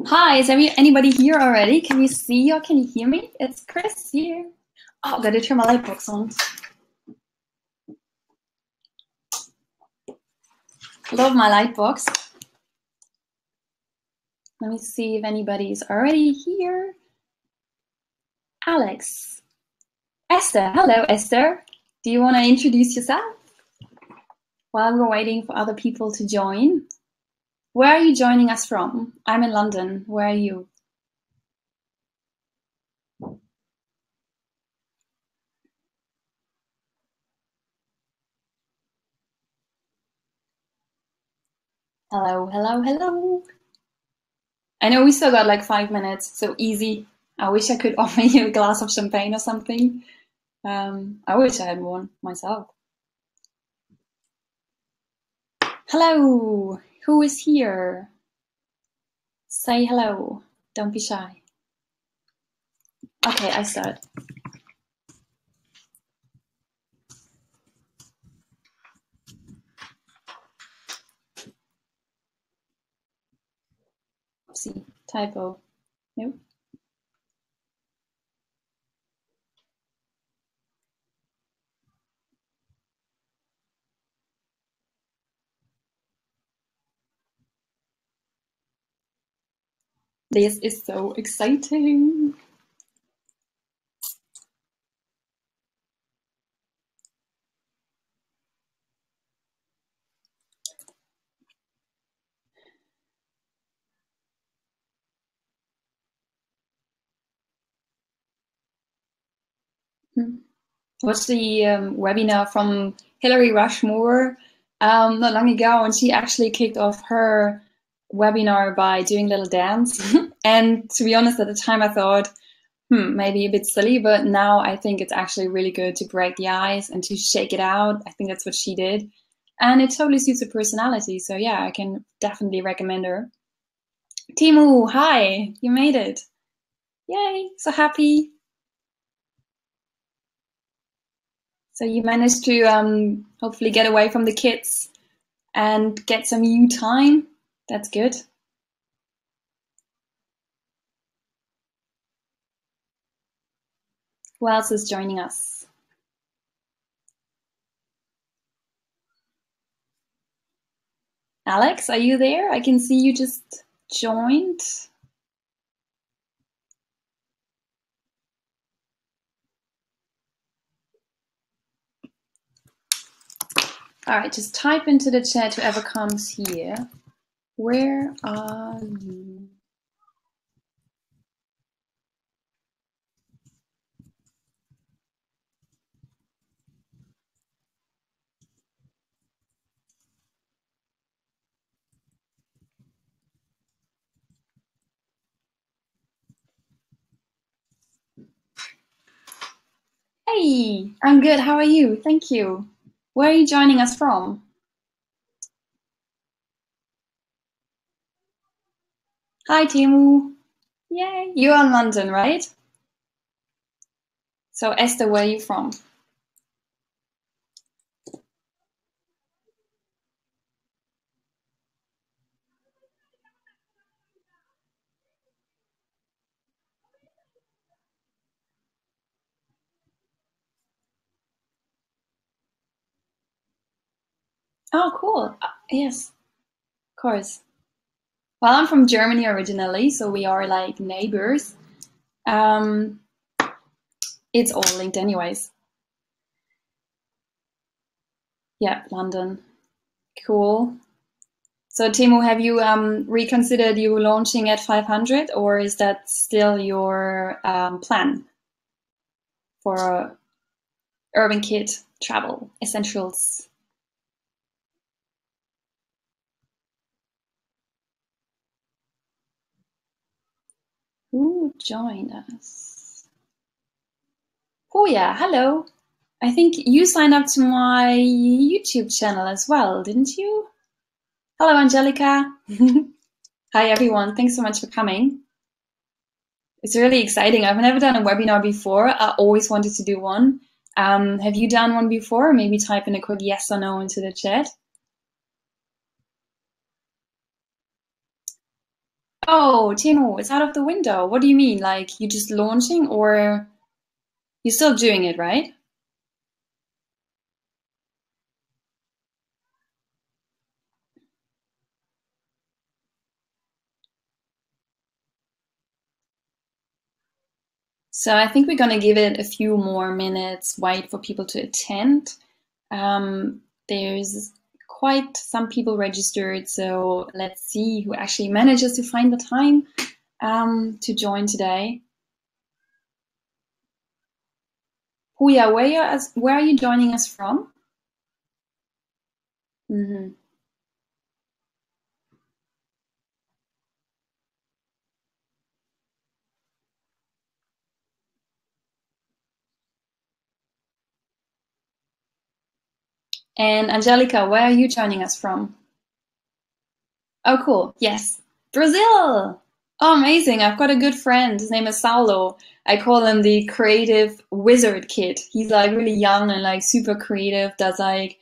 Hi, is anybody here already? Can you see or can you hear me? It's Chris here. Oh, gotta turn my light box on. Love my light box. Let me see if anybody's already here. Alex. Esther. Hello, Esther. Do you want to introduce yourself while we're waiting for other people to join? Where are you joining us from? I'm in London. Where are you? Hello, hello, hello. I know we still got like 5 minutes, so easy. I wish I could offer you a glass of champagne or something. I wish I had one myself. Hello, who is here? Say hello. Don't be shy. Okay, I start. Oopsie, typo. Nope. This is so exciting. Watched the webinar from Hillary Rushmore not long ago, and she actually kicked off her webinar by doing a little dance. And to be honest, at the time I thought, maybe a bit silly, but now I think it's actually really good to break the ice and to shake it out. I think that's what she did. And it totally suits her personality. So yeah, I can definitely recommend her. Timu, hi, you made it. Yay, so happy. So you managed to hopefully get away from the kids and get some you time. That's good. Who else is joining us? Alex, are you there? I can see you just joined. All right, just type into the chat whoever comes here. Where are you? Hey, I'm good. How are you? Thank you. Where are you joining us from? Hi, Timu. Yay. You're in London, right? So, Esther, where are you from? Oh, cool. Yes, of course. Well, I'm from Germany originally, so we are like neighbors. It's all linked anyways. Yeah, London. Cool. So, Timo, have you reconsidered you launching at 500, or is that still your plan for Urban Kit Travel Essentials? Who joined us? Oh yeah, hello. I think you signed up to my YouTube channel as well, didn't you? Hello, Angelica. Hi, everyone. Thanks so much for coming. It's really exciting. I've never done a webinar before. I always wanted to do one. Have you done one before? Maybe type in a quick yes or no into the chat. Oh, Timo, it's out of the window. What do you mean? Like you just launching or you're still doing it, right? So I think we're going to give it a few more minutes, wait for people to attend. There's quite some people registered, so let's see who actually manages to find the time to join today. Huya, where are you joining us from? Mm-hmm. And Angelica, where are you joining us from? Oh, cool. Yes. Brazil. Oh, amazing. I've got a good friend. His name is Saulo. I call him the creative wizard kid. He's like really young and like super creative, does like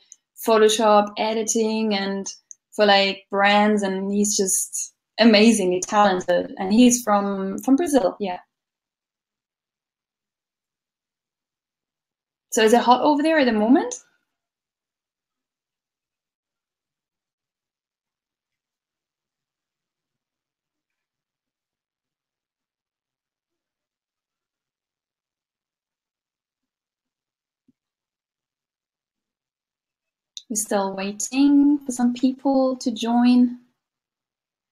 Photoshop editing and for like brands, and he's just amazingly talented. And he's from Brazil. Yeah. So is it hot over there at the moment? We're still waiting for some people to join.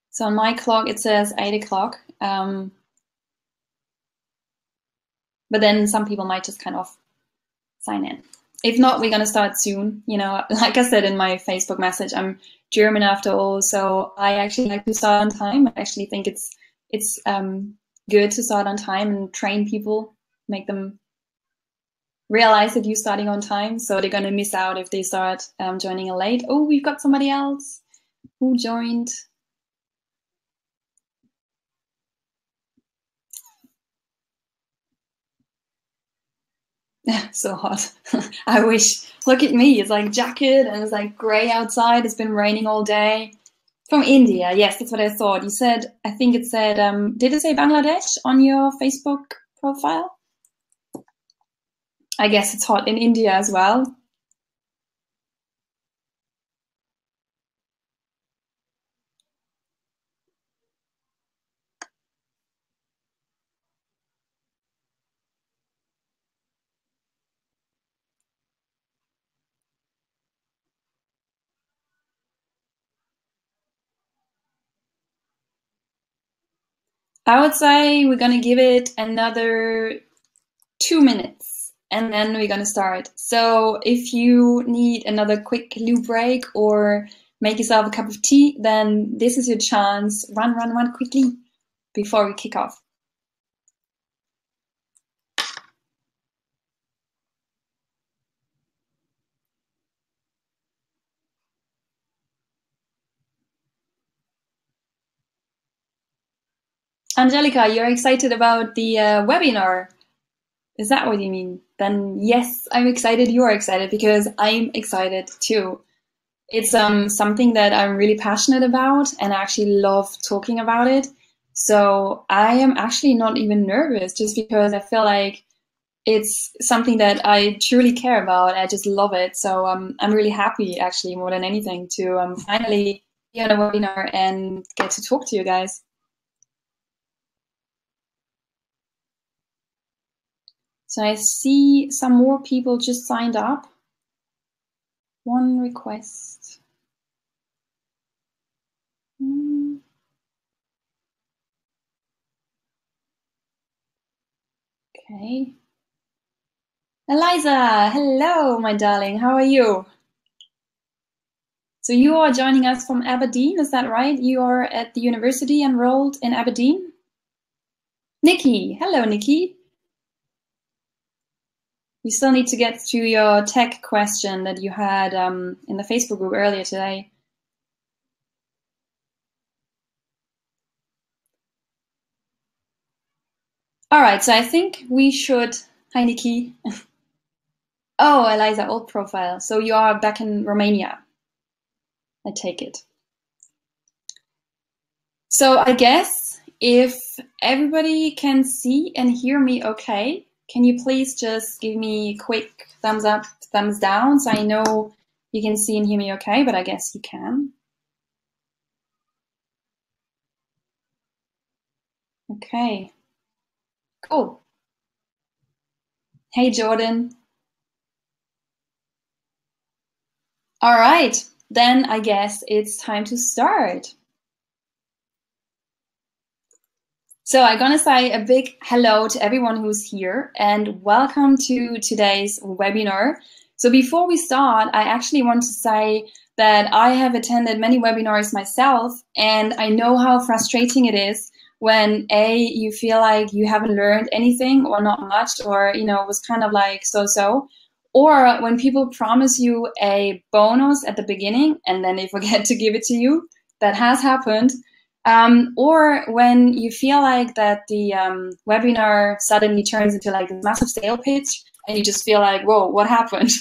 So on my clock it says 8 o'clock. But then some people might just kind of sign in. If not, we're going to start soon. You know, like I said in my Facebook message, I'm German after all, so I actually like to start on time. I actually think it's good to start on time and train people, make them realize that you're starting on time, so they're going to miss out if they start joining late. Oh, we've got somebody else who joined. So hot. I wish. Look at me. It's like jacket and it's like gray outside. It's been raining all day. From India. Yes, that's what I thought. You said, I think it said, did it say Bangladesh on your Facebook profile? I guess it's hot in India as well. I would say we're going to give it another 2 minutes and then we're going to start. So if you need another quick loo break or make yourself a cup of tea, then this is your chance. Run, run, run quickly before we kick off. Angelica, you're excited about the webinar. Is that what you mean? Then yes, I'm excited. You're excited because I'm excited too. It's something that I'm really passionate about and I actually love talking about it. So I am actually not even nervous just because I feel like it's something that I truly care about. I just love it. So I'm really happy actually more than anything to finally be on a webinar and get to talk to you guys. So I see some more people just signed up. One request. Okay. Eliza, hello, my darling. How are you? So you are joining us from Aberdeen, is that right? You are at the university enrolled in Aberdeen? Nikki, hello, Nikki. We still need to get to your tech question that you had in the Facebook group earlier today. All right, so I think we should. Hi, Nikki. Oh, Eliza, old profile. So you are back in Romania. I take it. So I guess if everybody can see and hear me okay, can you please just give me a quick thumbs up, thumbs down, so I know you can see and hear me okay, but I guess you can. Okay, cool. Hey, Jordan. All right, then I guess it's time to start. So I'm gonna say a big hello to everyone who's here and welcome to today's webinar. So before we start, I actually want to say that I have attended many webinars myself, and I know how frustrating it is when you feel like you haven't learned anything or not much, or it was kind of like so, or when people promise you a bonus at the beginning and then they forget to give it to you. That has happened. Or when you feel like that the webinar suddenly turns into like a massive sale pitch and you just feel like, whoa, what happened?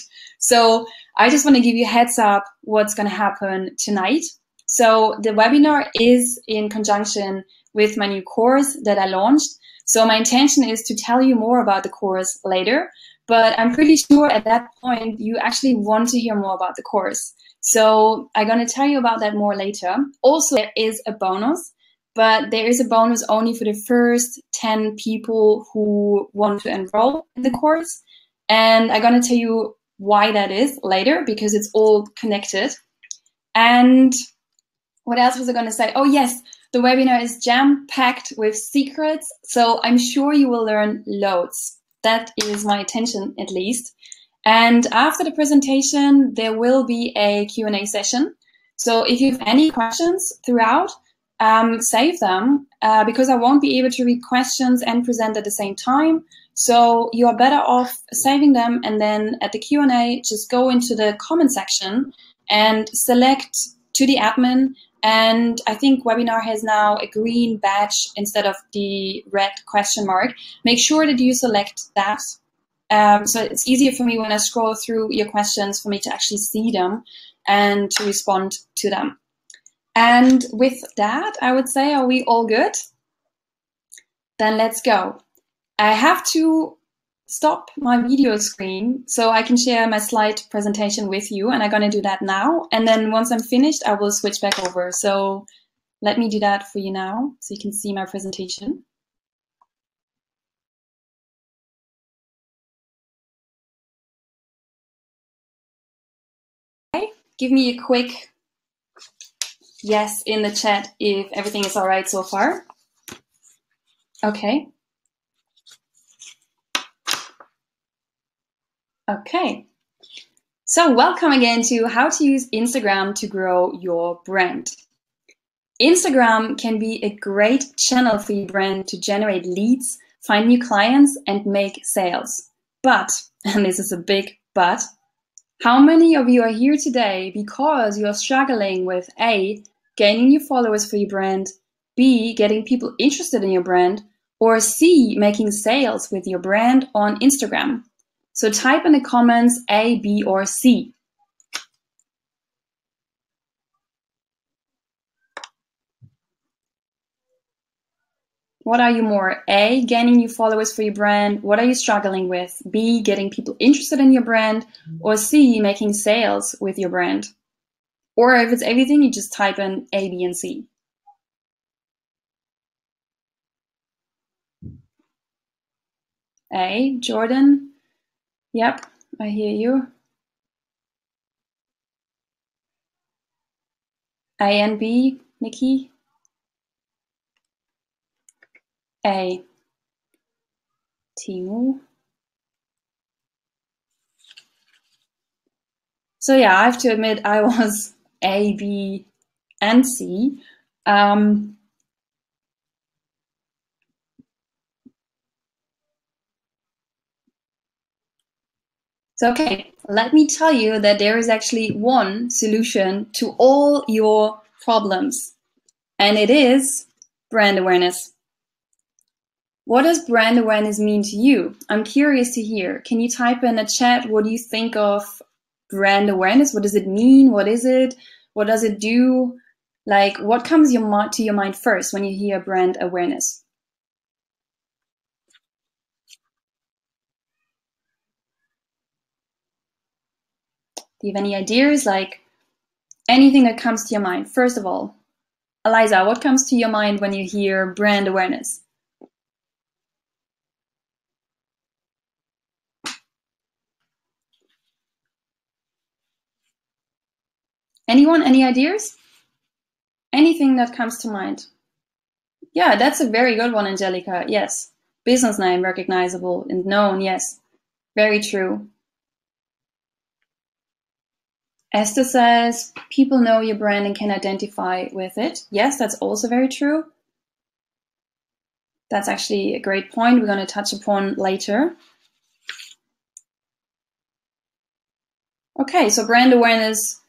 So I just want to give you a heads up what's going to happen tonight. So the webinar is in conjunction with my new course that I launched. So my intention is to tell you more about the course later, but I'm pretty sure at that point you actually want to hear more about the course. So I'm going to tell you about that more later. Also, there is a bonus, but there is a bonus only for the first 10 people who want to enroll in the course. And I'm going to tell you why that is later, because it's all connected. And what else was I going to say? Oh, yes, the webinar is jam-packed with secrets. So I'm sure you will learn loads. That is my intention, at least. And after the presentation, there will be a Q&A session. So if you have any questions throughout, save them because I won't be able to read questions and present at the same time. So you are better off saving them, and then at the Q&A, just go into the comment section and select to the admin. And I think webinar has now a green badge instead of the red question mark. Make sure that you select that. So it's easier for me when I scroll through your questions for me to actually see them and to respond to them. And with that, I would say, are we all good? Then let's go. I have to stop my video screen so I can share my slide presentation with you, and I'm going to do that now. And then once I'm finished, I will switch back over. So let me do that for you now so you can see my presentation. Okay, give me a quick yes in the chat if everything is all right so far. Okay. Okay. So welcome again to how to use Instagram to grow your brand. Instagram can be a great channel for your brand to generate leads, find new clients, and make sales. But, and this is a big but, how many of you are here today because you are struggling with A, gaining new followers for your brand, B, getting people interested in your brand, or C, making sales with your brand on Instagram? So type in the comments A, B, or C. What are you more? A, gaining new followers for your brand. What are you struggling with? B, getting people interested in your brand. Or C, making sales with your brand. Or if it's everything, you just type in A, B, and C. A, Jordan. Yep, I hear you. A and B, Nikki. A, Timu. So yeah, I have to admit I was A, B, and C. So, okay, let me tell you that there is actually one solution to all your problems, and it is brand awareness. What does brand awareness mean to you? I'm curious to hear. Can you type in a chat what do you think of brand awareness? What does it mean? What is it? What does it do? Like, what comes to your mind first when you hear brand awareness? Do you have any ideas? Like, anything that comes to your mind? First of all, Eliza, what comes to your mind when you hear brand awareness? Anyone? Any ideas? Anything that comes to mind? Yeah, that's a very good one, Angelica. Yes. Business name, recognizable and known. Yes. Very true. Esther says, people know your brand and can identify with it. Yes, that's also very true. That's actually a great point we're going to touch upon later. Okay, so brand awareness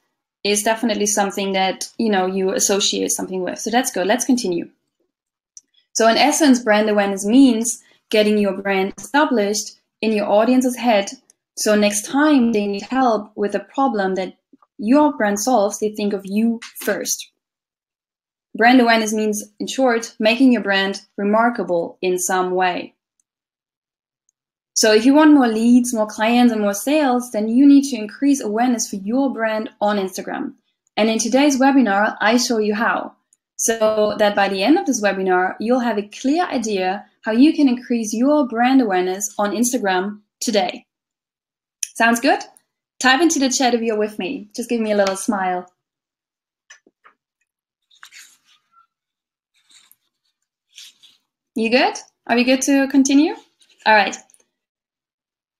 is definitely something that, you associate something with. So that's good. Let's continue. So in essence, brand awareness means getting your brand established in your audience's head. So next time they need help with a problem that your brand solves, they think of you first. Brand awareness means, in short, making your brand remarkable in some way. So if you want more leads, more clients, and more sales, then you need to increase awareness for your brand on Instagram. And in today's webinar, I show you how. So that by the end of this webinar, you'll have a clear idea how you can increase your brand awareness on Instagram today. Sounds good? Type into the chat if you're with me. Just give me a little smile. You good? Are we good to continue? All right.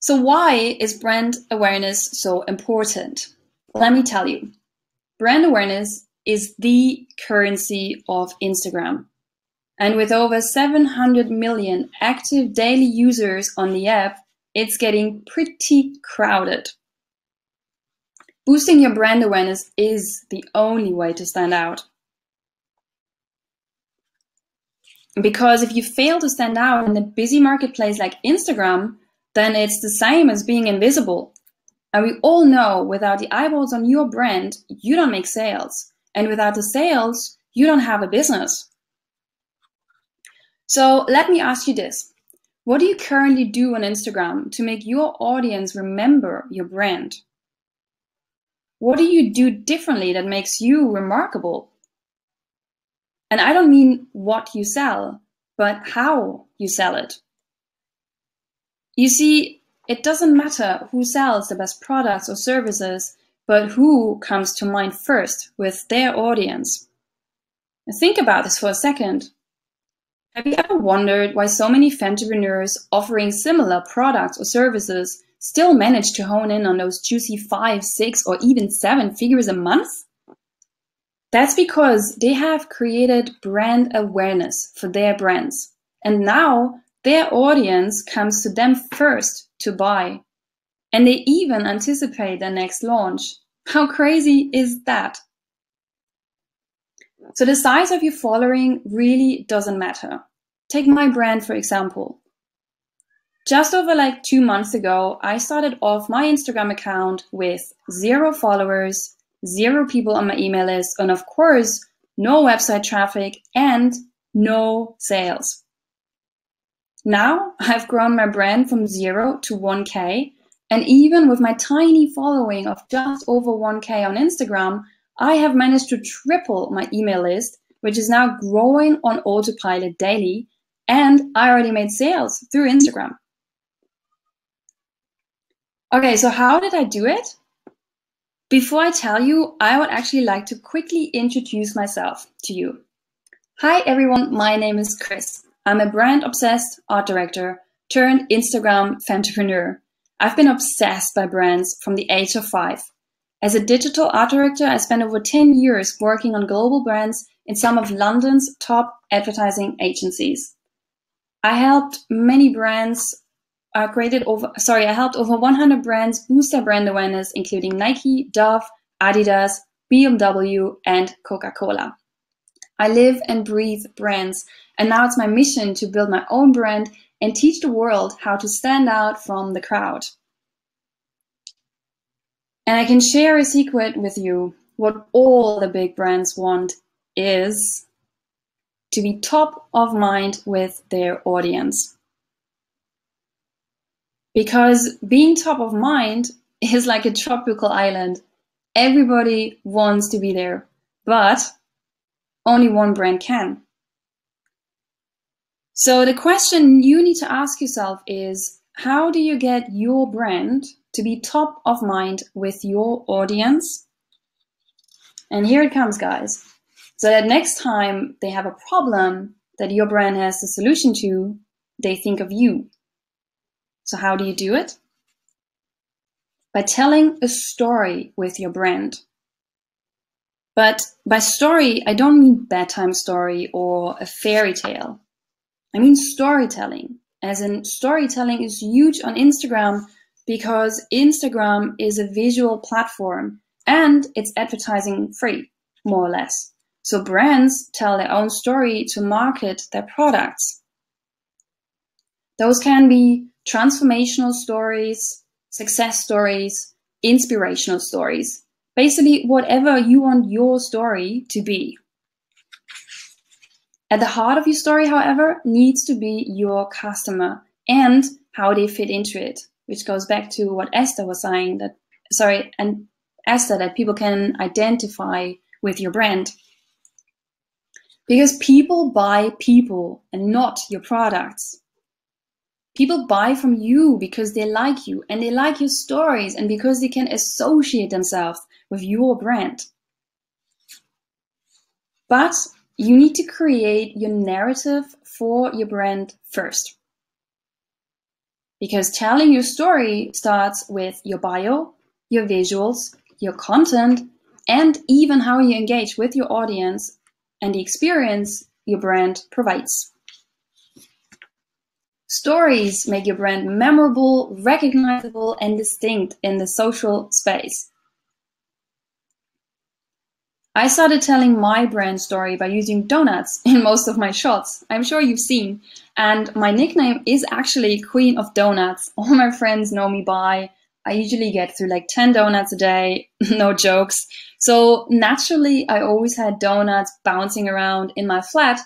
So why is brand awareness so important? Let me tell you. Brand awareness is the currency of Instagram. And with over 700 million active daily users on the app, it's getting pretty crowded. Boosting your brand awareness is the only way to stand out. Because if you fail to stand out in a busy marketplace like Instagram, then it's the same as being invisible. And we all know without the eyeballs on your brand, you don't make sales. And without the sales, you don't have a business. So let me ask you this. What do you currently do on Instagram to make your audience remember your brand? What do you do differently that makes you remarkable? And I don't mean what you sell, but how you sell it. You see, it doesn't matter who sells the best products or services, but who comes to mind first with their audience. Now think about this for a second. Have you ever wondered why so many femtrepreneurs offering similar products or services still manage to hone in on those juicy 5, 6, or even 7 figures a month? That's because they have created brand awareness for their brands. And now their audience comes to them first to buy. And they even anticipate their next launch. How crazy is that? So the size of your following really doesn't matter. Take my brand, for example. Just over 2 months ago, I started off my Instagram account with 0 followers, 0 people on my email list, and of course, no website traffic and no sales. Now I've grown my brand from 0 to 1K, and even with my tiny following of just over 1K on Instagram, I have managed to triple my email list, which is now growing on autopilot daily, and I already made sales through Instagram. Okay, so how did I do it? Before I tell you, I would actually like to quickly introduce myself to you. Hi everyone, my name is Chris. I'm a brand-obsessed art director turned Instagram femtrepreneur. I've been obsessed by brands from the age of 5. As a digital art director, I spent over 10 years working on global brands in some of London's top advertising agencies. I helped many brands I helped over 100 brands boost their brand awareness, including Nike, Dove, Adidas, BMW, and Coca-Cola. I live and breathe brands, and now it's my mission to build my own brand and teach the world how to stand out from the crowd. And I can share a secret with you. What all the big brands want is to be top of mind with their audience. Because being top of mind is like a tropical island. Everybody wants to be there, but only one brand can. So the question you need to ask yourself is, how do you get your brand to be top of mind with your audience? And here it comes, guys. So that next time they have a problem that your brand has the solution to, they think of you. So how do you do it? By telling a story with your brand. But by story, I don't mean bedtime story or a fairy tale. I mean storytelling. As in, storytelling is huge on Instagram because Instagram is a visual platform and it's advertising free, more or less. So brands tell their own story to market their products. Those can be transformational stories, success stories, inspirational stories. Basically, whatever you want your story to be. At the heart of your story, however, needs to be your customer and how they fit into it, which goes back to what Esther was saying, that people can identify with your brand. Because people buy people and not your products. People buy from you because they like you and they like your stories and because they can associate themselves with your brand. But you need to create your narrative for your brand first. Because telling your story starts with your bio, your visuals, your content, and even how you engage with your audience and the experience your brand provides. Stories make your brand memorable, recognizable, and distinct in the social space. I started telling my brand story by using donuts in most of my shots. I'm sure you've seen. And my nickname is actually Queen of Donuts. All my friends know me by. I usually get through like 10 donuts a day, no jokes. So naturally, I always had donuts bouncing around in my flat.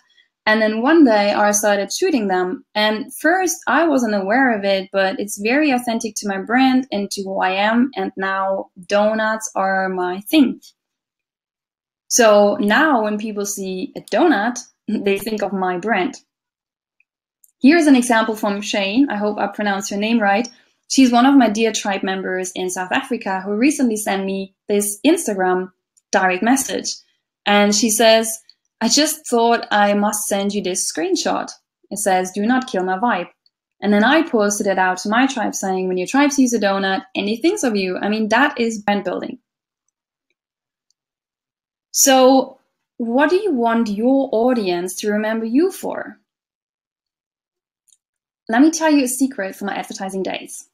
And then one day I started shooting them. And first I wasn't aware of it, but it's very authentic to my brand and to who I am. And now donuts are my thing. So now when people see a donut, they think of my brand. Here's an example from Shane. I hope I pronounced her name right. She's one of my Dear Tribe members in South Africa who recently sent me this Instagram direct message. And she says, I just thought I must send you this screenshot. It says, do not kill my vibe. And then I posted it out to my tribe saying, when your tribe sees a donut and he thinks of you, I mean, that is brand building. So what do you want your audience to remember you for? Let me tell you a secret from my advertising days.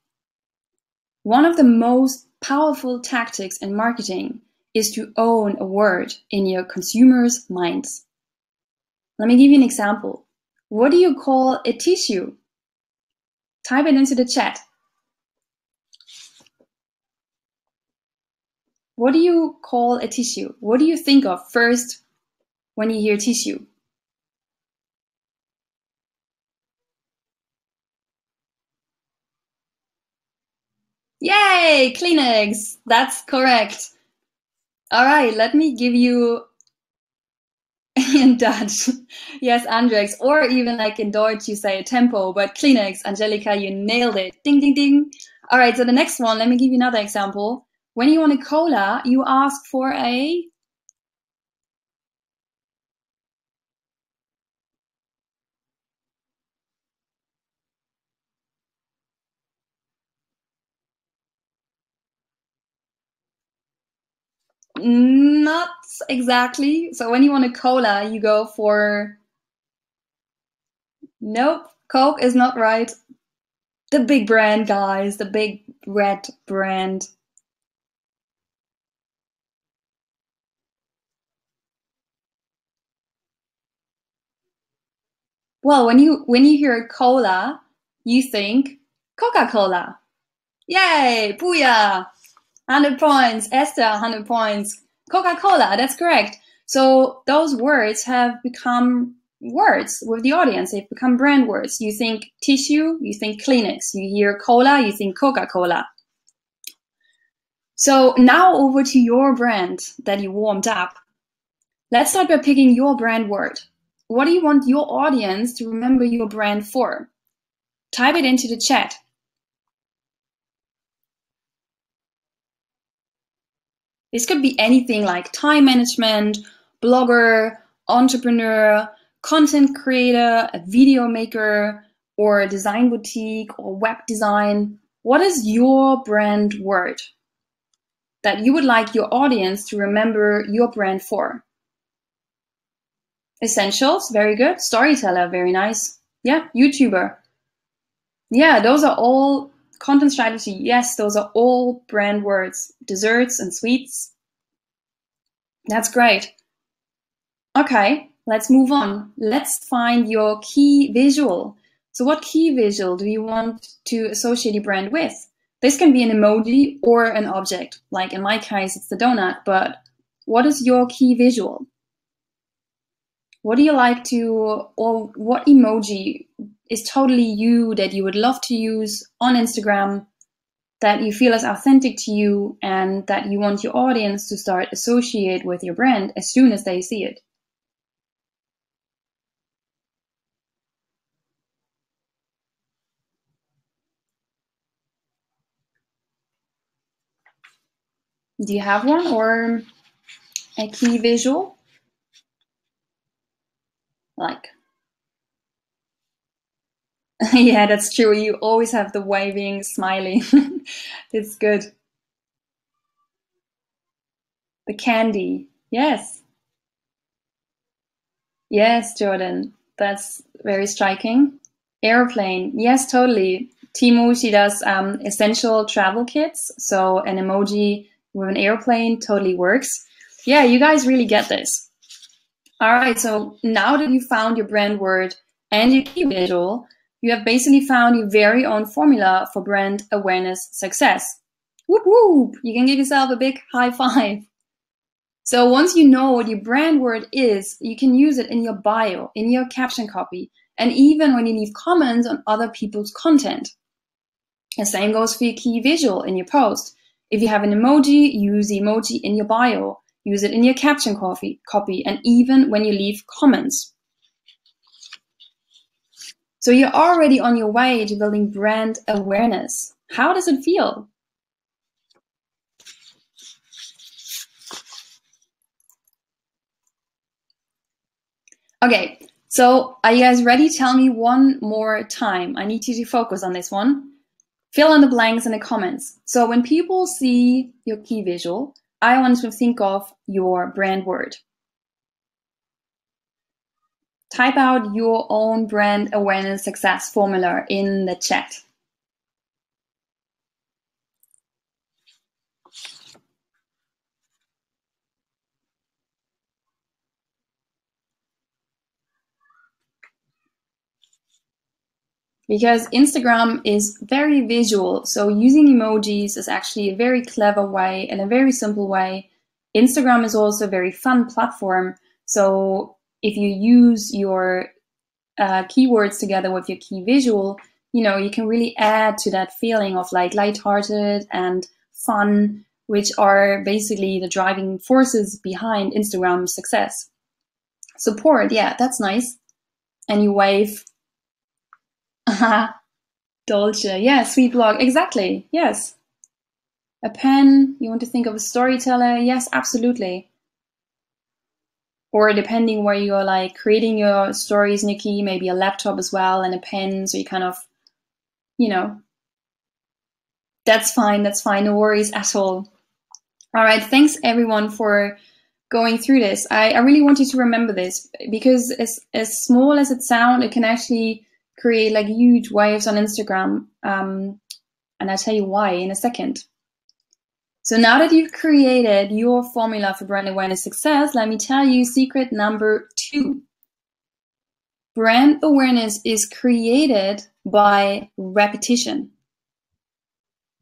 One of the most powerful tactics in marketing is to own a word in your consumers' minds. Let me give you an example. What do you call a tissue? Type it into the chat. What do you call a tissue? What do you think of first when you hear tissue? Yay, Kleenex. That's correct. All right, let me give you in Dutch. Yes, Andrex, or even like in Deutsch, you say tempo, but Kleenex, Angelica, you nailed it. Ding, ding, ding. All right, so the next one, let me give you another example. When you want a cola, you ask for a... Not exactly. So when you want a cola, you go for... Nope, Coke is not right. The big brand, guys, the big red brand. Well, when you hear cola, you think Coca-Cola. Yay, booyah! 100 points. Esther, 100 points. Coca-Cola, that's correct. So those words have become words with the audience. They've become brand words. You think tissue, you think Kleenex. You hear cola, you think Coca-Cola. So now over to your brand that you warmed up. Let's start by picking your brand word. What do you want your audience to remember your brand for? Type it into the chat. This could be anything like time management, blogger, entrepreneur, content creator, a video maker, or a design boutique or web design. What is your brand word that you would like your audience to remember your brand for? Essentials, very good. Storyteller, very nice. Yeah, YouTuber. Yeah, those are all content strategy. Yes, those are all brand words. Desserts and sweets. That's great. Okay, let's move on. Let's find your key visual. So what key visual do you want to associate your brand with? This can be an emoji or an object. Like in my case, it's the donut, but what is your key visual? What do you like to, or what emoji is totally you that you would love to use on Instagram, that you feel is authentic to you and that you want your audience to start associate with your brand as soon as they see it? Do you have one or a key visual? Like, yeah, that's true. You always have the waving, smiling. It's good. The candy. Yes. Yes, Jordan. That's very striking. Airplane. Yes, totally. Timu, she does essential travel kits. So an emoji with an airplane totally works. Yeah, you guys really get this. All right, so now that you found your brand word and your key visual, you have basically found your very own formula for brand awareness success. Whoop whoop! You can give yourself a big high five. So once you know what your brand word is, you can use it in your bio, in your caption copy, and even when you leave comments on other people's content. The same goes for your key visual in your post. If you have an emoji, use the emoji in your bio. Use it in your caption copy, and even when you leave comments. So you're already on your way to building brand awareness. How does it feel? Okay, so are you guys ready? Tell me one more time. I need you to focus on this one. Fill in the blanks in the comments. So when people see your key visual, I want to think of your brand word. Type out your own brand awareness success formula in the chat. Because Instagram is very visual, so using emojis is actually a very clever way and a very simple way. Instagram is also a very fun platform, so if you use your keywords together with your key visual, you can really add to that feeling of like lighthearted and fun, which are basically the driving forces behind Instagram's success. Support, yeah, that's nice. And you wave. Dolce, yeah, sweet blog, exactly, yes. A pen, you want to think of a storyteller, yes, absolutely. Or depending where you are like creating your stories, Nikki, maybe a laptop as well and a pen, so you kind of, that's fine, no worries at all. All right, thanks everyone for going through this. I really want you to remember this because as small as it sounds, it can actually create like huge waves on Instagram. And I'll tell you why in a second. So now that you've created your formula for brand awareness success, let me tell you secret number 2. Brand awareness is created by repetition.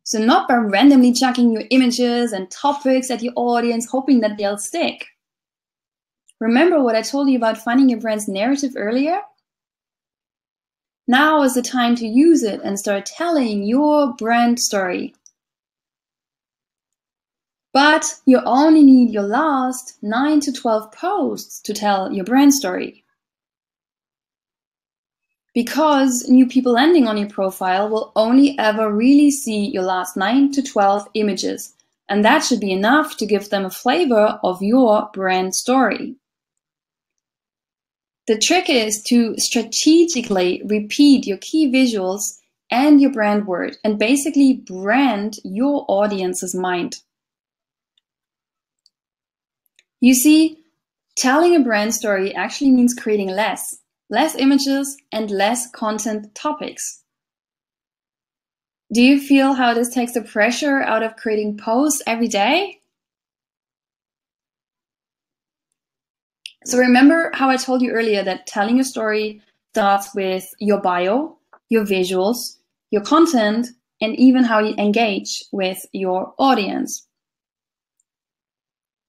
So not by randomly chucking your images and topics at your audience, hoping that they'll stick. Remember what I told you about finding your brand's narrative earlier? Now is the time to use it and start telling your brand story. But you only need your last 9 to 12 posts to tell your brand story. Because new people landing on your profile will only ever really see your last 9 to 12 images, and that should be enough to give them a flavor of your brand story. The trick is to strategically repeat your key visuals and your brand word and basically brand your audience's mind. You see, telling a brand story actually means creating less images and less content topics. Do you feel how this takes the pressure out of creating posts every day? So remember how I told you earlier that telling your story starts with your bio, your visuals, your content, and even how you engage with your audience.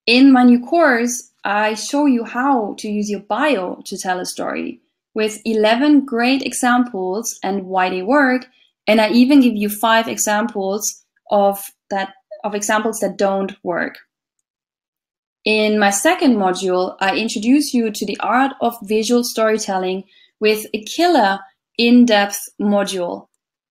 In my new course, I show you how to use your bio to tell a story with 11 great examples and why they work. And I even give you 5 examples of examples that don't work. In my second module, I introduce you to the art of visual storytelling with a killer in-depth module.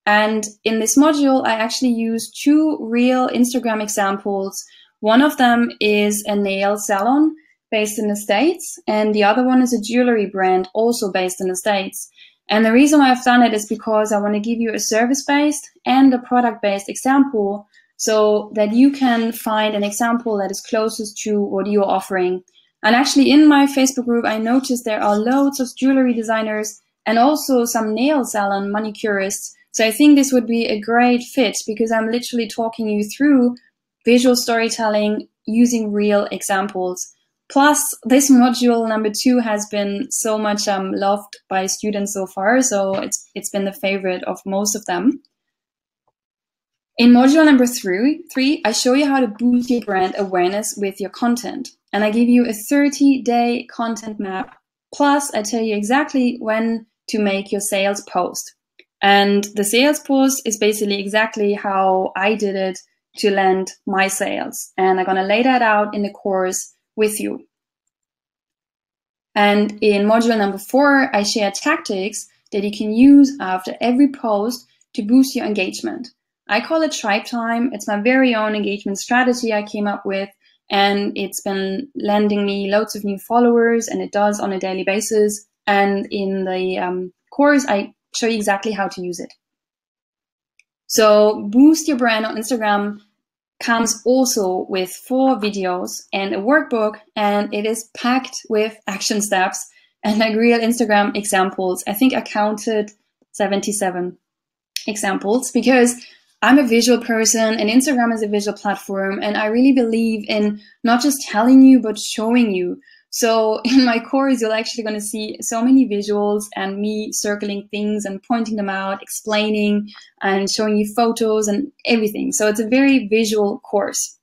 And in this module, I actually use 2 real Instagram examples. One of them is a nail salon based in the States, and the other one is a jewelry brand also based in the States. And the reason why I've done it is because I want to give you a service-based and a product-based example so that you can find an example that is closest to what you're offering. And actually in my Facebook group, I noticed there are loads of jewelry designers and also some nail salon manicurists. So I think this would be a great fit because I'm literally talking you through visual storytelling using real examples. Plus, this module number 2 has been so much loved by students so far, so it's been the favorite of most of them. In module number 3, I show you how to boost your brand awareness with your content. And I give you a 30-day content map. Plus, I tell you exactly when to make your sales post. And the sales post is basically exactly how I did it to land my sales. And I'm going to lay that out in the course with you. And in module number 4, I share tactics that you can use after every post to boost your engagement. I call it Tribe Time. It's my very own engagement strategy I came up with, and it's been lending me loads of new followers, and it does on a daily basis. And in the course, I show you exactly how to use it. So boost your brand on Instagram comes also with 4 videos and a workbook, and it is packed with action steps and like real Instagram examples. I think I counted 77 examples because I'm a visual person and Instagram is a visual platform, and I really believe in not just telling you but showing you. So in my course, you're actually going to see so many visuals and me circling things and pointing them out, explaining and showing you photos and everything. So it's a very visual course.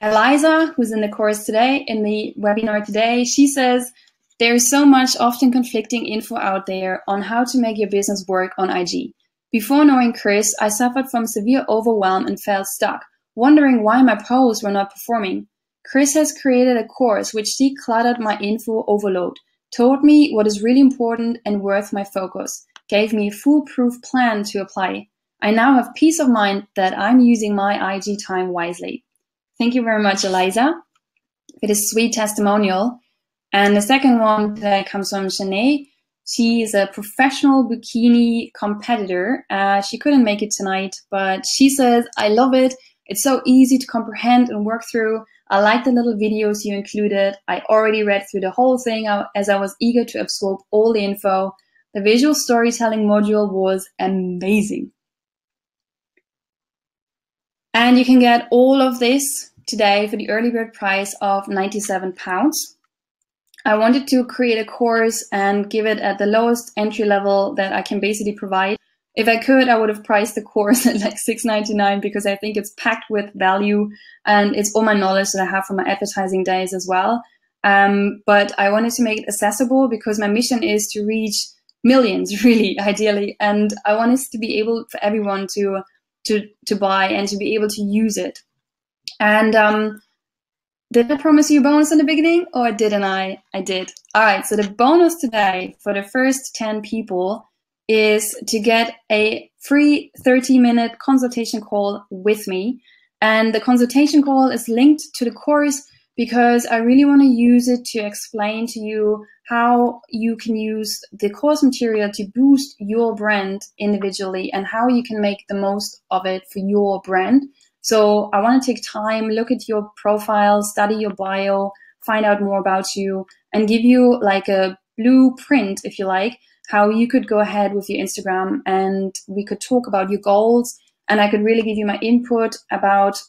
Eliza, who's in the course today, in the webinar today, she says, there's so much often conflicting info out there on how to make your business work on IG. Before knowing Chris, I suffered from severe overwhelm and felt stuck, wondering why my posts were not performing. Chris has created a course which decluttered my info overload, told me what is really important and worth my focus, gave me a foolproof plan to apply. I now have peace of mind that I'm using my IG time wisely. Thank you very much, Eliza, for this sweet testimonial. And the second one that comes from Shanae. She is a professional bikini competitor. She couldn't make it tonight, but she says, I love it. It's so easy to comprehend and work through. I like the little videos you included. I already read through the whole thing as I was eager to absorb all the info. The visual storytelling module was amazing. And you can get all of this today for the early bird price of £97. I wanted to create a course and give it at the lowest entry level that I can basically provide. If I could, I would have priced the course at like $6.99 because I think it's packed with value and it's all my knowledge that I have from my advertising days as well. But I wanted to make it accessible because my mission is to reach millions, really, ideally. And I wanted to be able for everyone to buy and to be able to use it. And did I promise you a bonus in the beginning, or didn't I? I did. All right, so the bonus today for the first 10 people is to get a free 30-minute consultation call with me. And the consultation call is linked to the course because I really want to use it to explain to you how you can use the course material to boost your brand individually and how you can make the most of it for your brand. So I want to take time, look at your profile, study your bio, find out more about you, and give you like a blueprint, if you like, how you could go ahead with your Instagram, and we could talk about your goals, and I could really give you my input about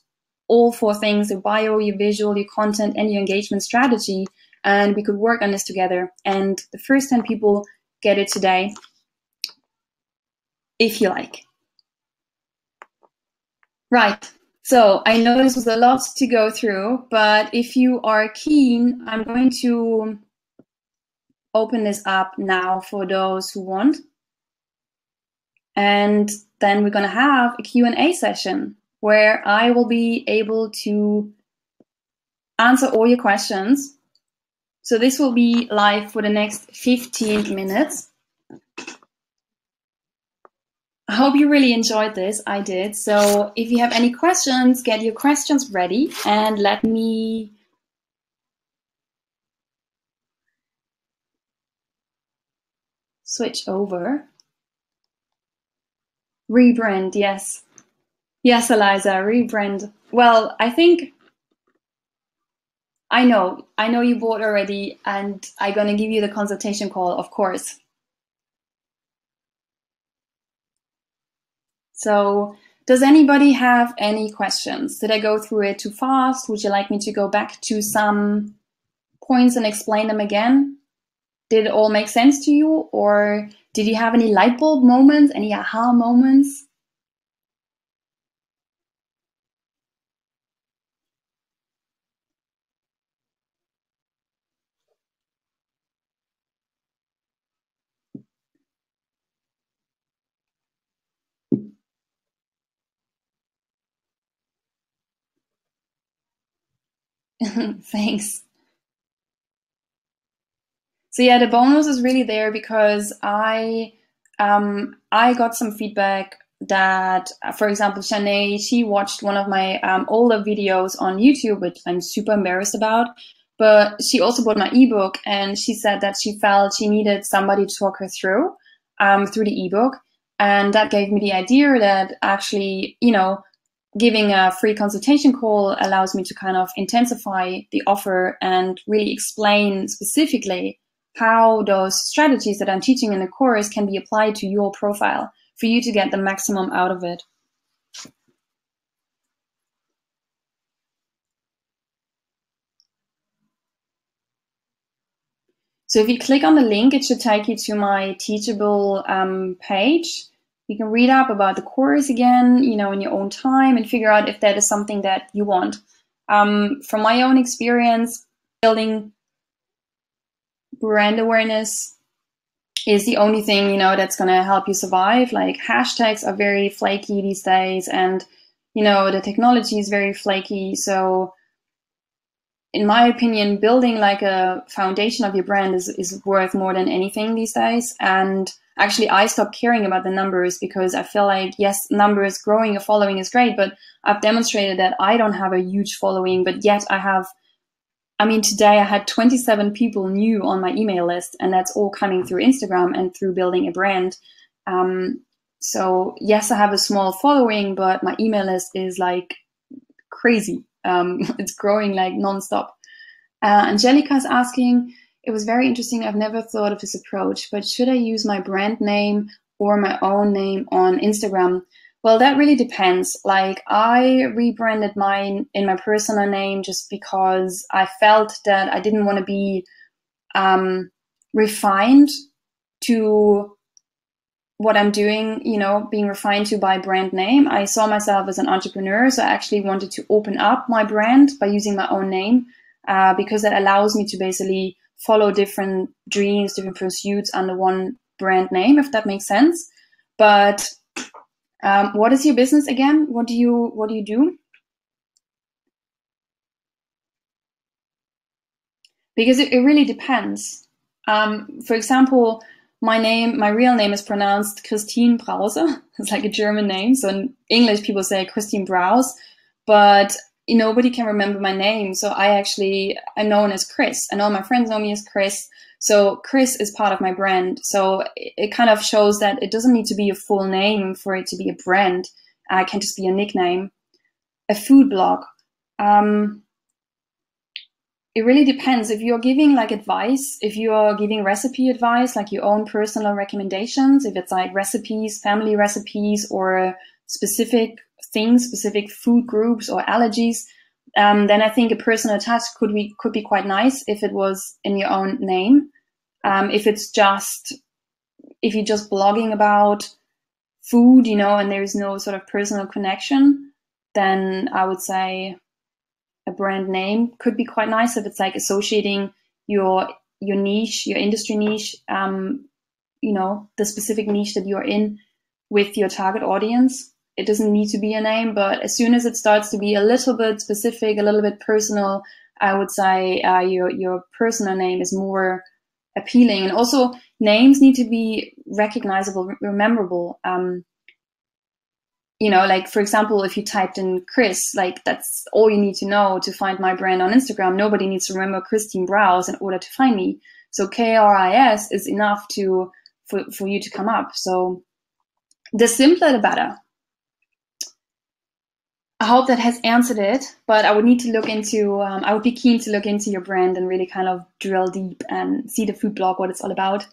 all 4 things: your bio, your visual, your content, and your engagement strategy. And we could work on this together. And the first 10 people get it today, if you like. Right. So I know this was a lot to go through, but if you are keen, I'm going to open this up now for those who want. And then we're going to have a Q&A session where I will be able to answer all your questions. So this will be live for the next 15 minutes. I hope you really enjoyed this. I did. So if you have any questions, get your questions ready and let me switch over. Rebrand, yes. Yes, Eliza, rebrand. Well, I think I know you bought already, and I'm going to give you the consultation call, of course. So does anybody have any questions? Did I go through it too fast? Would you like me to go back to some points and explain them again? Did it all make sense to you? Or did you have any light bulb moments, any aha moments? Thanks. So yeah, the bonus is really there because I got some feedback that, for example, Shanae, she watched one of my older videos on YouTube, which I'm super embarrassed about. But she also bought my ebook, and she said that she felt she needed somebody to talk her through the ebook, and that gave me the idea that actually, giving a free consultation call allows me to kind of intensify the offer and really explain specifically how those strategies that I'm teaching in the course can be applied to your profile for you to get the maximum out of it. So if you click on the link, it should take you to my Teachable page. You can read up about the course again, in your own time, and figure out if that is something that you want. From my own experience, building brand awareness is the only thing, that's going to help you survive. Like, hashtags are very flaky these days, and, the technology is very flaky. So in my opinion, building like a foundation of your brand is worth more than anything these days. And actually, I stopped caring about the numbers because I feel like, yes, numbers, growing a following is great, but I've demonstrated that I don't have a huge following, but yet today I had 27 people new on my email list, and that's all coming through Instagram and through building a brand. So yes, I have a small following, but my email list is like crazy. It's growing like nonstop. Angelica's asking, it was very interesting. I've never thought of this approach, but should I use my brand name or my own name on Instagram? Well, that really depends. Like, I rebranded mine in my personal name just because I felt that I didn't want to be refined to what I'm doing, being refined to by brand name. I saw myself as an entrepreneur, so I actually wanted to open up my brand by using my own name. because that allows me to basically follow different dreams, different pursuits under one brand name, if that makes sense. But what is your business again? What do you do? Because it really depends. For example, my real name is pronounced Kristin Brause. It's like a German name. So in English, people say Kristin Brause, but nobody can remember my name. So I'm known as Chris, and all my friends know me as Chris. So Chris is part of my brand. So it kind of shows that it doesn't need to be a full name for it to be a brand. It can just be a nickname. A food blog. It really depends. If you're giving like advice, if you're giving recipe advice, like your own personal recommendations, if it's like recipes, family recipes, or specific things, specific food groups or allergies, then I think a personal touch could be quite nice if it was in your own name. If you're just blogging about food, and there is no sort of personal connection, then I would say a brand name could be quite nice if it's like associating your niche, your industry niche, the specific niche that you're in with your target audience. It doesn't need to be a name, but as soon as it starts to be a little bit specific, a little bit personal, I would say your personal name is more appealing. And also names need to be recognizable, memorable. Like for example, if you typed in Chris, like that's all you need to know to find my brand on Instagram. Nobody needs to remember Kristin Brause in order to find me. So KRIS is enough for you to come up. So the simpler, the better. I hope that has answered it, but I would need to look into, I would be keen to look into your brand and really kind of drill deep and see the food blog, what it's all about.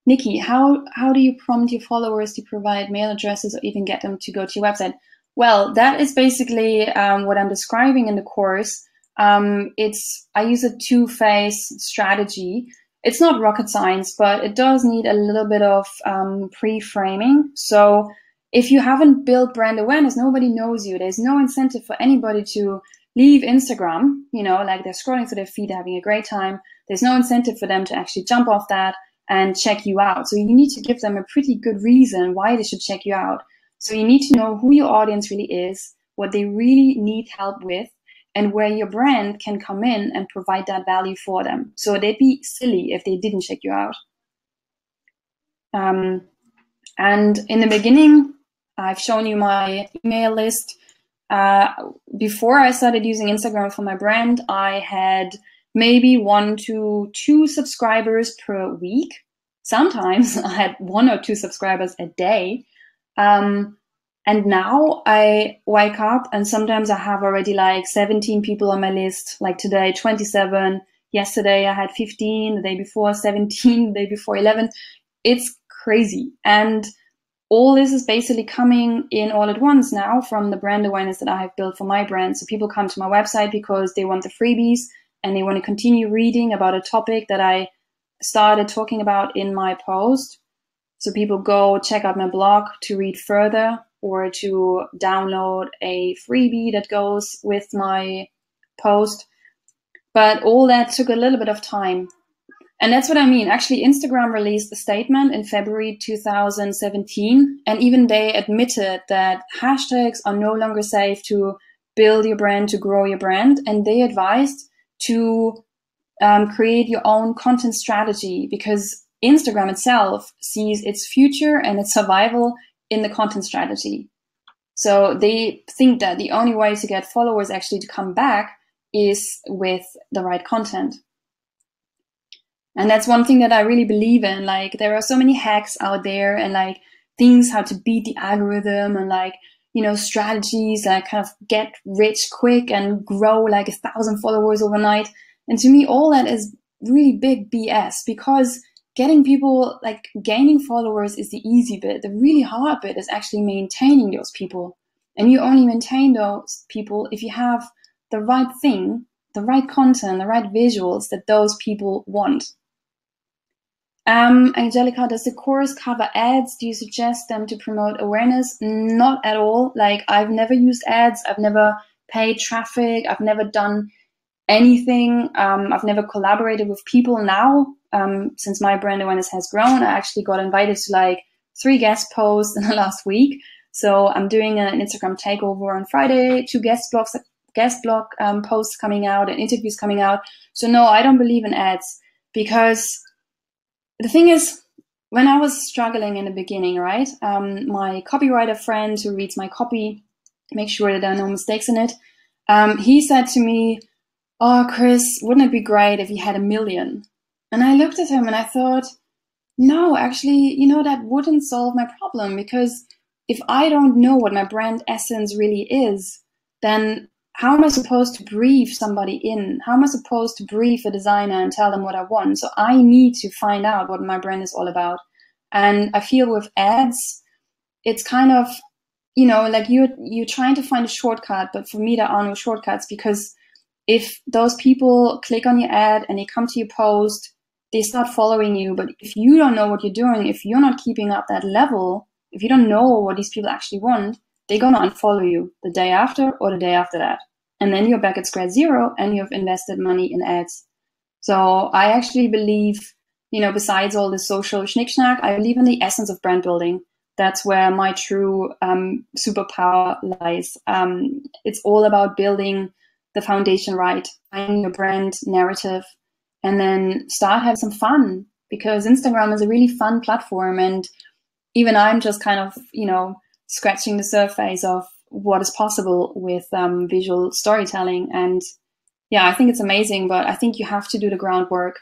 Nikki, how do you prompt your followers to provide mail addresses or even get them to go to your website? Well, that is basically what I'm describing in the course. I use a two-phase strategy. It's not rocket science, but it does need a little bit of pre-framing. So if you haven't built brand awareness, nobody knows you. There's no incentive for anybody to leave Instagram, like they're scrolling through their feed, having a great time. There's no incentive for them to actually jump off that and check you out. So you need to give them a pretty good reason why they should check you out. So you need to know who your audience really is, what they really need help with, and where your brand can come in and provide that value for them. So they'd be silly if they didn't check you out. And in the beginning, I've shown you my email list. Before I started using Instagram for my brand, I had maybe 1 to 2 subscribers per week. Sometimes I had 1 or 2 subscribers a day. And now I wake up and sometimes I have already like 17 people on my list. Like today, 27. Yesterday I had 15, the day before 17, the day before 11. It's crazy. And all this is basically coming in all at once now from the brand awareness that I have built for my brand. So people come to my website because they want the freebies and they want to continue reading about a topic that I started talking about in my post. So people go check out my blog to read further or to download a freebie that goes with my post. But all that took a little bit of time. And that's what I mean. Actually, Instagram released a statement in February 2017, and even they admitted that hashtags are no longer safe to build your brand, to grow your brand. And they advised to create your own content strategy because Instagram itself sees its future and its survival in the content strategy. So they think that the only way to get followers actually to come back is with the right content. And that's one thing that I really believe in. Like, there are so many hacks out there and like things how to beat the algorithm and like, strategies that kind of get rich quick and grow like 1,000 followers overnight. And to me, all that is really big BS because getting people, like gaining followers is the easy bit. The really hard bit is actually maintaining those people. And you only maintain those people if you have the right thing, the right content, the right visuals that those people want. Angelica, does the course cover ads? Do you suggest them to promote awareness? Not at all. Like, I've never used ads. I've never paid traffic. I've never done anything. I've never collaborated with people now. Since my brand awareness has grown, I actually got invited to like 3 guest posts in the last week. So I'm doing an Instagram takeover on Friday, 2 guest blog posts coming out and interviews coming out. So no, I don't believe in ads, because the thing is, when I was struggling in the beginning, right, my copywriter friend who reads my copy, make sure that there are no mistakes in it, he said to me, "Oh, Chris, wouldn't it be great if you had 1 million?" And I looked at him and I thought, no, actually, that wouldn't solve my problem, because if I don't know what my brand essence really is, then how am I supposed to brief somebody in? How am I supposed to brief a designer and tell them what I want? So I need to find out what my brand is all about. And I feel with ads, it's kind of, like you're trying to find a shortcut, but for me, there are no shortcuts, because if those people click on your ad and they come to your post, they start following you. But if you don't know what you're doing, if you're not keeping up that level, if you don't know what these people actually want, they're going to unfollow you the day after or the day after that. And then you're back at square zero and you've invested money in ads. So I actually believe, besides all the social schnick-schnack, I believe in the essence of brand building. That's where my true superpower lies. It's all about building the foundation right, finding your brand narrative, and then start having some fun, because Instagram is a really fun platform. And even I'm just kind of, scratching the surface of what is possible with visual storytelling. And yeah, I think it's amazing, but I think you have to do the groundwork.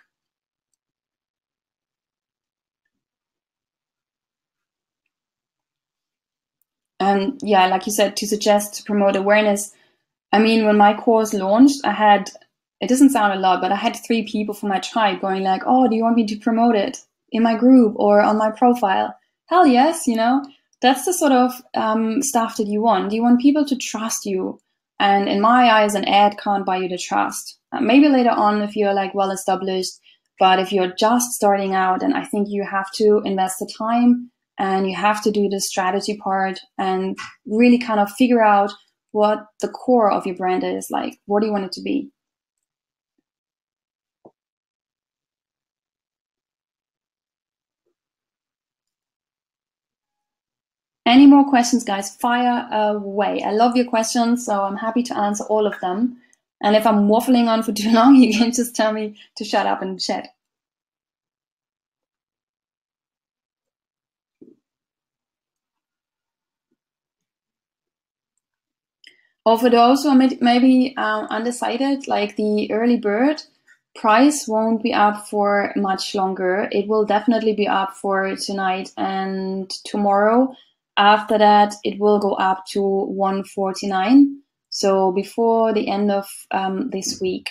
And yeah, like you said, to suggest to promote awareness. I mean, when my course launched, it doesn't sound a lot, but I had 3 people from my tribe going like, "Oh, do you want me to promote it in my group or on my profile?" Hell yes, that's the sort of stuff that you want. You want people to trust you. And in my eyes, an ad can't buy you the trust. Maybe later on, if you're like well established, but if you're just starting out, then I think you have to invest the time and you have to do the strategy part and really kind of figure out what the core of your brand is. Like, what do you want it to be? Any more questions, guys? Fire away. I love your questions, so I'm happy to answer all of them. And if I'm waffling on for too long, you can just tell me to shut up and chat. Or for those who are maybe undecided, like the early bird, price won't be up for much longer. It will definitely be up for tonight and tomorrow. After that, it will go up to 149. So before the end of this week.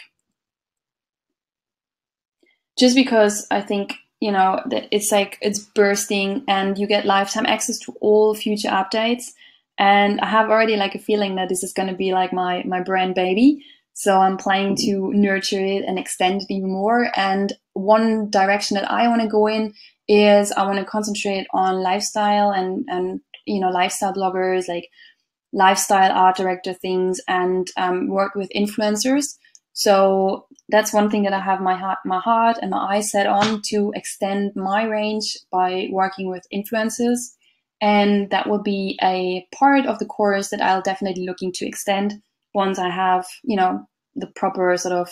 Just because I think, that it's like it's bursting and you get lifetime access to all future updates. And I have already like a feeling that this is going to be like my brand baby. So I'm planning to nurture it and extend it even more. And one direction that I want to go in is I want to concentrate on lifestyle and lifestyle bloggers, like lifestyle art director things, and work with influencers. So that's one thing that I have my heart and my eyes set on, to extend my range by working with influencers. And that will be a part of the course that I'll definitely looking to extend once I have, the proper sort of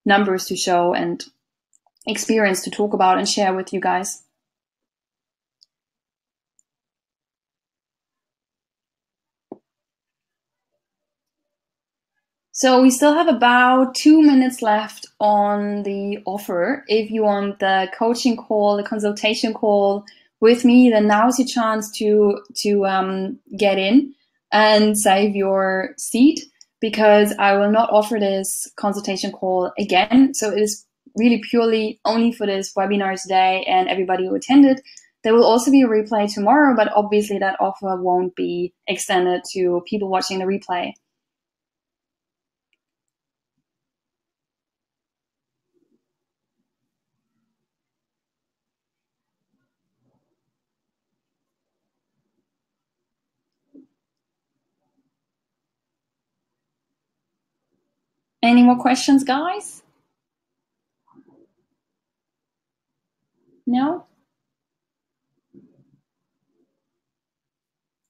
numbers to show and experience to talk about and share with you guys. So we still have about 2 minutes left on the offer. If you want the coaching call, the consultation call with me, then now's your chance to get in and save your seat, because I will not offer this consultation call again. So it is really purely only for this webinar today and everybody who attended. There will also be a replay tomorrow, but obviously that offer won't be extended to people watching the replay. Any more questions, guys? No?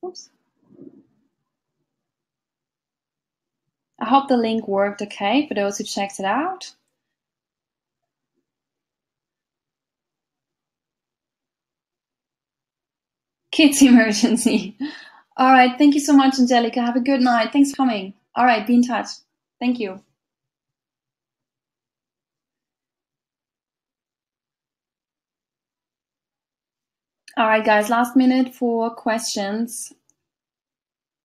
Oops. I hope the link worked okay for those who checked it out. Kids emergency. All right. Thank you so much, Angelica. Have a good night. Thanks for coming. All right. Be in touch. Thank you. All right, guys. Last minute for questions.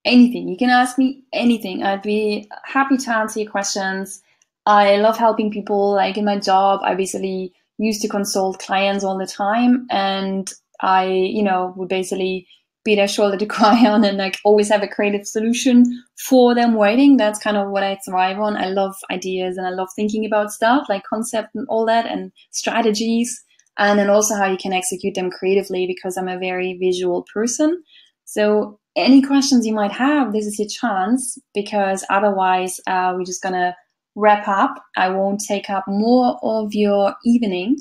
Anything. You can ask me anything. I'd be happy to answer your questions. I love helping people. Like in my job, I basically used to consult clients all the time, and I, would basically be their shoulder to cry on and like always have a creative solution for them waiting. That's kind of what I thrive on. I love ideas and I love thinking about stuff like concept and all that and strategies, and then also how you can execute them creatively because I'm a very visual person. So any questions you might have, this is your chance, because otherwise we're just gonna wrap up. I won't take up more of your evening.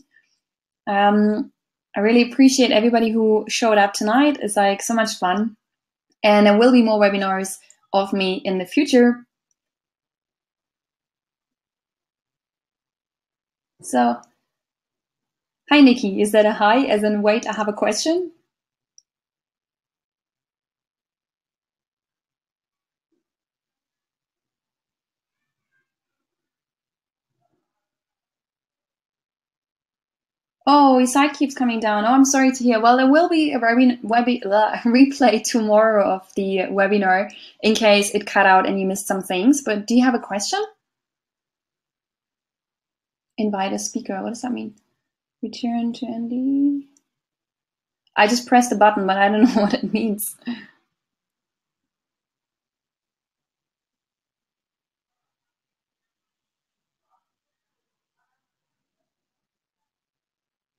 I really appreciate everybody who showed up tonight. It's like so much fun. And there will be more webinars of me in the future. So, hi, Nikki. Is that a hi? As in, wait, I have a question? Oh, your site keeps coming down. Oh, I'm sorry to hear. Well, there will be a replay tomorrow of the webinar in case it cut out and you missed some things. But do you have a question? Invite a speaker. What does that mean? Return to Andy. I just pressed the button, but I don't know what it means.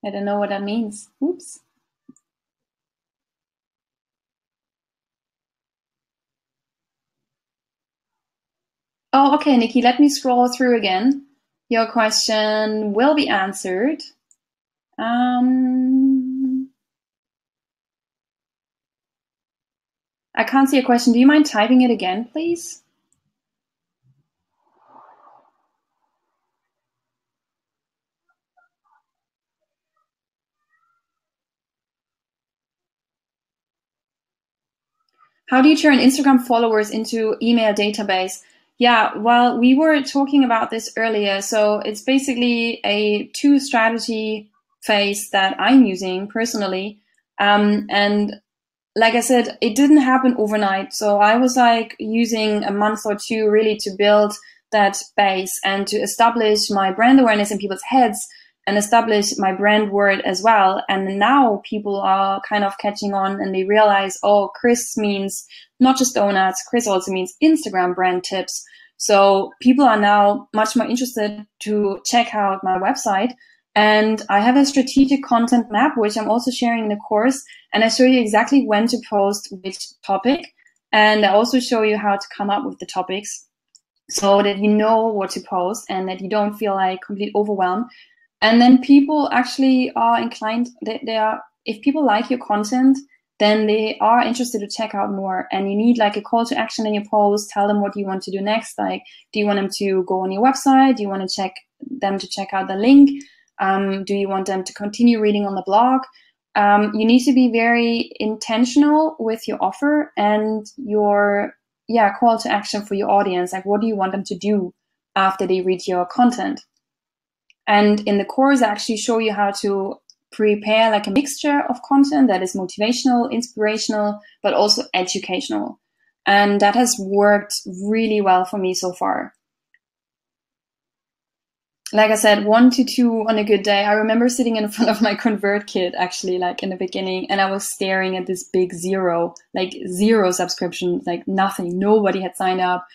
I don't know what that means. Oops. Oh, okay, Nikki, let me scroll through again. Your question will be answered. I can't see a question. Do you mind typing it again, please? How do you turn Instagram followers into email database? Yeah, well, we were talking about this earlier. So it's basically a two-strategy phase that I'm using personally. And like I said, it didn't happen overnight. So I was like using a month or two really to build that base and to establish my brand awareness in people's heads and establish my brand word as well. And now people are kind of catching on and they realize, oh, Chris means not just donuts. Chris also means Instagram brand tips. So people are now much more interested to check out my website. And I have a strategic content map, which I'm also sharing in the course. And I show you exactly when to post which topic. And I also show you how to come up with the topics so that you know what to post and that you don't feel like complete overwhelm. And then people actually are inclined, they are, if people like your content, then they are interested to check out more. And you need like a call to action in your post. Tell them what you want to do next. Like, do you want them to go on your website? Do you want to check out the link? Do you want them to continue reading on the blog? You need to be very intentional with your offer and your call to action for your audience. Like, what do you want them to do after they read your content? And in the course, I actually show you how to prepare like a mixture of content that is motivational, inspirational, but also educational. And that has worked really well for me so far. Like I said, 1 to 2 on a good day. I remember sitting in front of my ConvertKit actually, like in the beginning, and I was staring at this big zero subscriptions, like nothing. Nobody had signed up.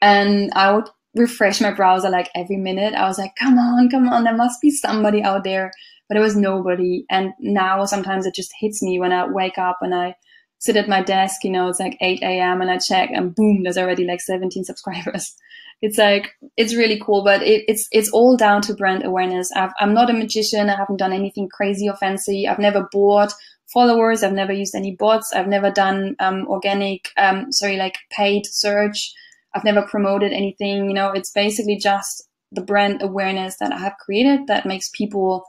And I would refresh my browser like every minute. I was like, come on, there must be somebody out there. But there was nobody. And now sometimes it just hits me when I wake up and I sit at my desk, it's like 8 a.m. and I check and boom, there's already like 17 subscribers. It's like, it's really cool, but it's all down to brand awareness. I'm not a magician. I haven't done anything crazy or fancy. I've never bought followers. I've never used any bots. I've never done like paid search. I've never promoted anything. You know, it's basically just the brand awareness that I have created that makes people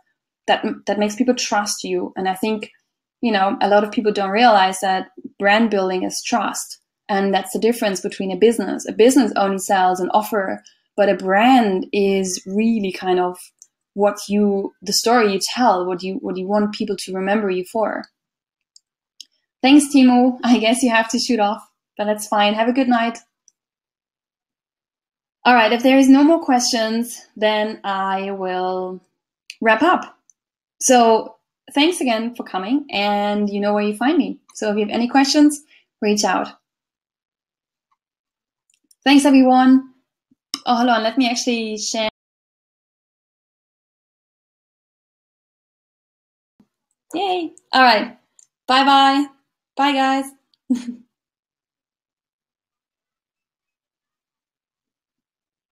that makes people trust you. And I think, you know, a lot of people don't realize that brand building is trust. And that's the difference between a business. A business only sells an offer, but a brand is really kind of the story you tell, what you want people to remember you for. Thanks, Timo. I guess you have to shoot off, but that's fine. Have a good night. All right, if there is no more questions, then I will wrap up. So thanks again for coming, and you know where you find me. So if you have any questions, reach out. Thanks, everyone. Oh, hold on. Let me actually share. Yay. All right. Bye-bye. Bye, guys.